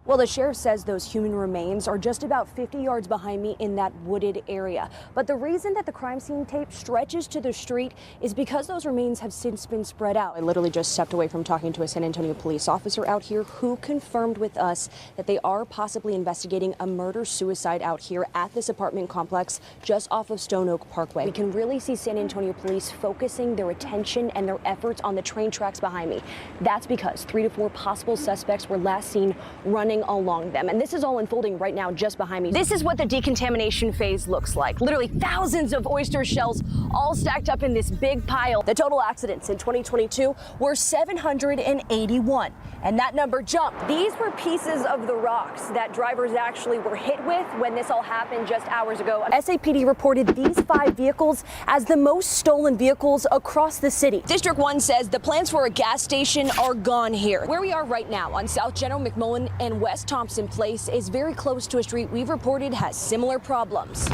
Well, the sheriff says those human remains are just about 50 yards behind me in that wooded area. But the reason that the crime scene tape stretches to the street is because those remains have since been spread out. I literally just stepped away from talking to a San Antonio police officer out here who confirmed with us that they are possibly investigating a murder-suicide out here at this apartment complex just off of Stone Oak Parkway. We can really see San Antonio police focusing their attention and their efforts on the train tracks behind me. That's because 3 to 4 possible suspects were last seen running along them. And this is all unfolding right now just behind me. This is what the decontamination phase looks like. Literally thousands of oyster shells all stacked up in this big pile. The total accidents in 2022 were 781, and that number jumped. These were pieces of the rocks that drivers actually were hit with when this all happened just hours ago. SAPD reported these 5 vehicles as the most stolen vehicles across the city. District 1 says the plans for a gas station are gone here. Where we are right now on South General McMullen and West Thompson Place is very close to a street we've reported has similar problems.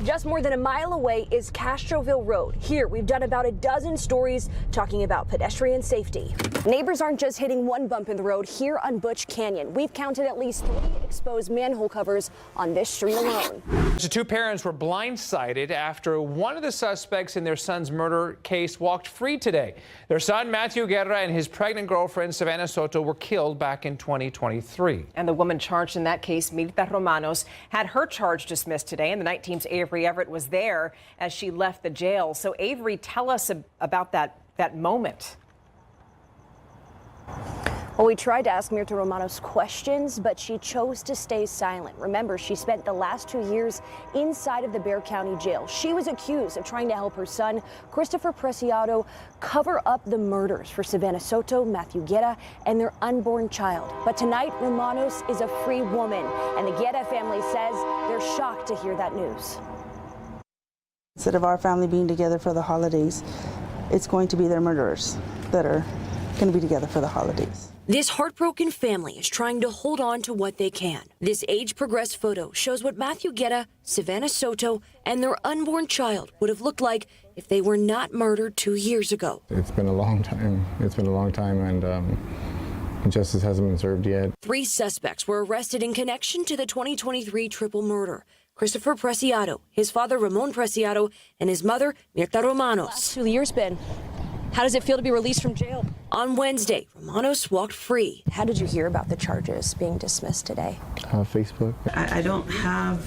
Just more than a mile away is Castroville Road. Here, we've done about a dozen stories talking about pedestrian safety. Neighbors aren't just hitting one bump in the road here on Butch Canyon. We've counted at least 3 exposed manhole covers on this street alone. The 2 parents were blindsided after one of the suspects in their son's murder case walked free today. Their son, Matthew Guerra, and his pregnant girlfriend, Savannah Soto, were killed back in 2023. And the woman charged in that case, Mirta Romanos, had her charge dismissed today, and the night team's Avery Everett was there as she left the jail. So Avery, tell us about that moment. Well, we tried to ask Mirta Romanos questions, but she chose to stay silent. Remember, she spent the last 2 years inside of the Bexar County Jail. She was accused of trying to help her son, Christopher Preciado, cover up the murders for Savannah Soto, Matthew Guerra, and their unborn child. But tonight, Romanos is a free woman, and the Guerra family says they're shocked to hear that news. Instead of our family being together for the holidays, it's going to be their murderers that are going to be together for the holidays. This heartbroken family is trying to hold on to what they can. This age-progressed photo shows what Matthew Guerra, Savannah Soto, and their unborn child would have looked like if they were not murdered 2 years ago. It's been a long time. It's been a long time, and justice hasn't been served yet. 3 suspects were arrested in connection to the 2023 triple murder. Christopher Preciado, his father Ramon Preciado, and his mother Mirta Romanos. Last 2 years been. How does it feel to be released from jail? On Wednesday, Romanos walked free. How did you hear about the charges being dismissed today? Facebook. I don't have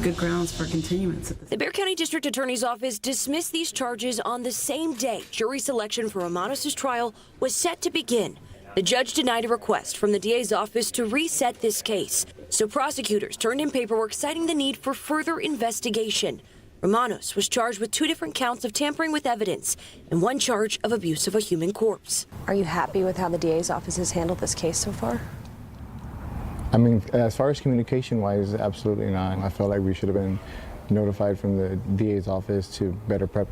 good grounds for continuance at this. The Bexar County District Attorney's Office dismissed these charges on the same day jury selection for Romanos' trial was set to begin. The judge denied a request from the DA's office to reset this case, so prosecutors turned in paperwork citing the need for further investigation. Romanos was charged with 2 different counts of tampering with evidence and 1 charge of abuse of a human corpse. Are you happy with how the DA's office has handled this case so far? I mean, as far as communication-wise, absolutely not. I felt like we should have been notified from the DA's office to better prep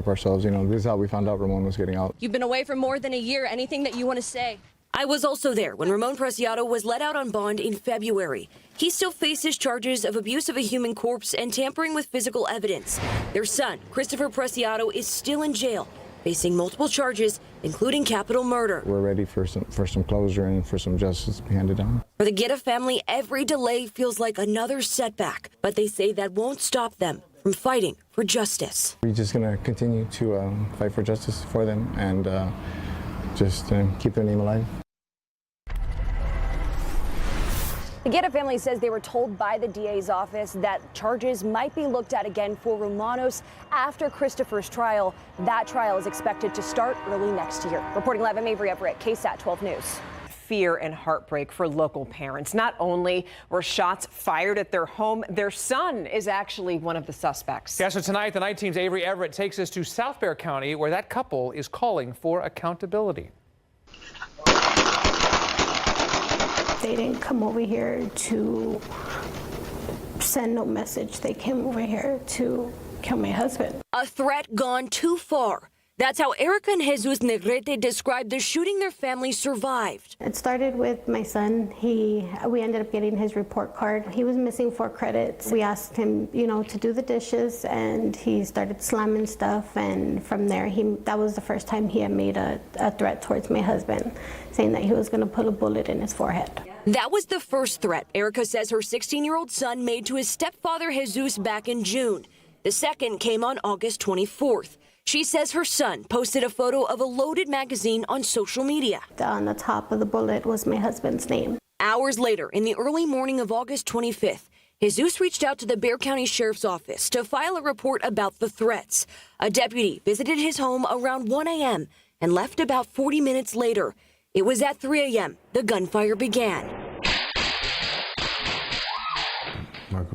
ourselves. You know, this is how we found out Ramon was getting out. You've been away for more than a year. Anything that you want to say? I was also there when Ramon Preciado was let out on bond in February. He still faces charges of abuse of a human corpse and tampering with physical evidence. Their son, Christopher Preciado, is still in jail, facing multiple charges, including capital murder. We're ready for some closure and for some justice to be handed down. For the Guerra family, every delay feels like another setback, but they say that won't stop them from fighting for justice. We're just going to continue to fight for justice for them and just keep their name alive. The Guerra family says they were told by the DA's office that charges might be looked at again for Romanos after Christopher's trial. That trial is expected to start early next year. Reporting live, I'm Avery Everett, KSAT 12 News. Fear and heartbreak for local parents. Not only were shots fired at their home, their son is actually one of the suspects. Yeah, so tonight, the night team's Avery Everett takes us to South Bexar County, where that couple is calling for accountability. They didn't come over here to send no message. They came over here to kill my husband. A threat gone too far. That's how Erica and Jesus Negrete described the shooting their family survived. It started with my son. We ended up getting his report card. He was missing 4 credits. We asked him, to do the dishes, and he started slamming stuff. And from there, that was the first time he had made a threat towards my husband, saying that he was going to put a bullet in his forehead. That was the first threat Erica says her 16-year-old son made to his stepfather Jesus back in June. The second came on August 24th. She says her son posted a photo of a loaded magazine on social media. On the top of the bullet was my husband's name. Hours later, in the early morning of August 25th, Jesus reached out to the Bexar County Sheriff's Office to file a report about the threats. A deputy visited his home around 1 a.m. and left about 40 minutes later. It was at 3 a.m. the gunfire began.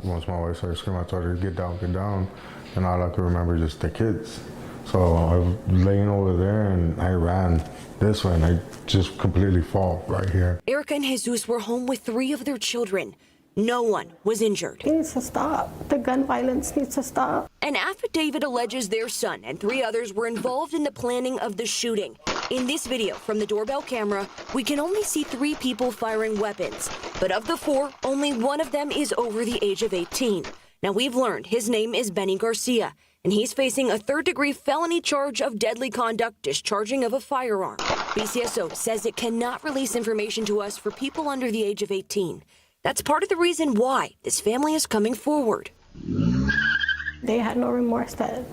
Once my wife started screaming, I told her to get down, and all I could remember just the kids. So I was laying over there, and I ran this way, and I just completely fall right here. Erica and Jesus were home with 3 of their children. No one was injured. It needs to stop. The gun violence needs to stop. An affidavit alleges their son and 3 others were involved in the planning of the shooting. In this video from the doorbell camera, we can only see 3 people firing weapons. But of the 4, only 1 of them is over the age of 18. Now, we've learned his name is Benny Garcia, and he's facing a 3rd-degree felony charge of deadly conduct, discharging of a firearm. BCSO says it cannot release information to us for people under the age of 18. That's part of the reason why this family is coming forward. They had no remorse that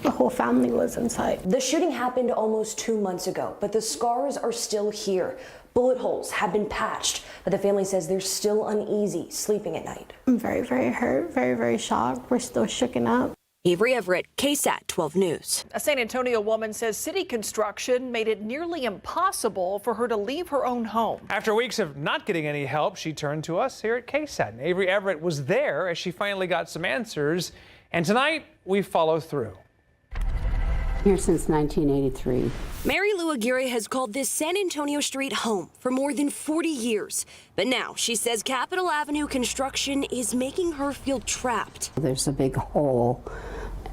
the whole family was inside. The shooting happened almost 2 months ago, but the scars are still here. Bullet holes have been patched, but the family says they're still uneasy sleeping at night. I'm very, very hurt, very, very shocked. We're still shooken up. Avery Everett, KSAT 12 News. A San Antonio woman says city construction made it nearly impossible for her to leave her own home. After weeks of not getting any help, she turned to us here at KSAT. And Avery Everett was there as she finally got some answers. And tonight, we follow through. Here since 1983. Mary Lou Aguirre has called this San Antonio street home for more than 40 years. But now she says Capitol Avenue construction is making her feel trapped. There's a big hole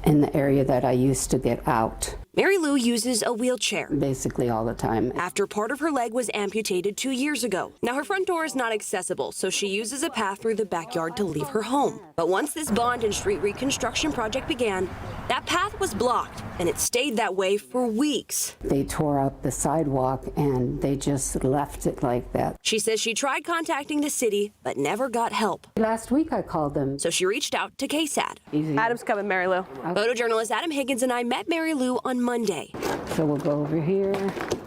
in the area that I used to get out. Mary Lou uses a wheelchair. Basically all the time. After part of her leg was amputated 2 years ago. Now her front door is not accessible, so she uses a path through the backyard to leave her home. But once this bond and street reconstruction project began, that path was blocked, and it stayed that way for weeks. They tore up the sidewalk and they just left it like that. She says she tried contacting the city, but never got help. Last week I called them. So she reached out to KSAT. Easy. Adam's coming, Mary Lou. Photojournalist Adam Higgins and I met Mary Lou on Monday. So we'll go over here.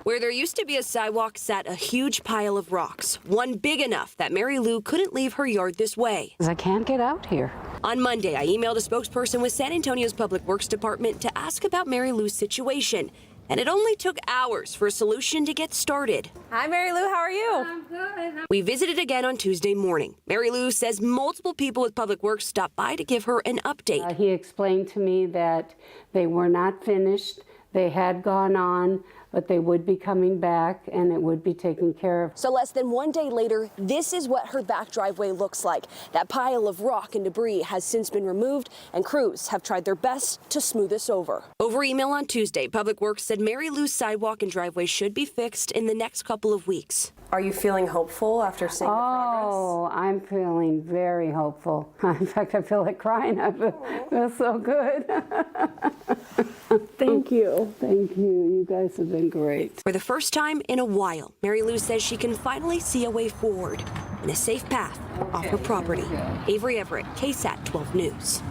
Where there used to be a sidewalk sat a huge pile of rocks, one big enough that Mary Lou couldn't leave her yard this way. I can't get out here. On Monday, I emailed a spokesperson with San Antonio's Public Works Department to ask about Mary Lou's situation. And it only took hours for a solution to get started. Hi, Mary Lou. How are you? I'm good. We visited again on Tuesday morning. Mary Lou says multiple people with Public Works stopped by to give her an update. He explained to me that they were not finished. They had gone on, but they would be coming back and it would be taken care of. So less than 1 day later, this is what her back driveway looks like. That pile of rock and debris has since been removed, and crews have tried their best to smooth this over. Over email on Tuesday, Public Works said Mary Lou's sidewalk and driveway should be fixed in the next couple of weeks. Are you feeling hopeful after seeing the progress? Oh, I'm feeling very hopeful. In fact, I feel like crying. I feel so good. Thank you. Thank you. You guys have been great. For the first time in a while, Mary Lou says she can finally see a way forward and a safe path off her property. Avery Everett, KSAT 12 News.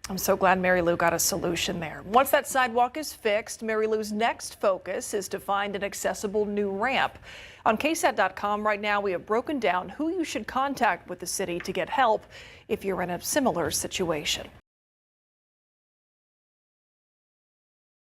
I'm so glad Mary Lou got a solution there. Once that sidewalk is fixed, Mary Lou's next focus is to find an accessible new ramp. On KSAT.com right now, we have broken down who you should contact with the city to get help if you're in a similar situation.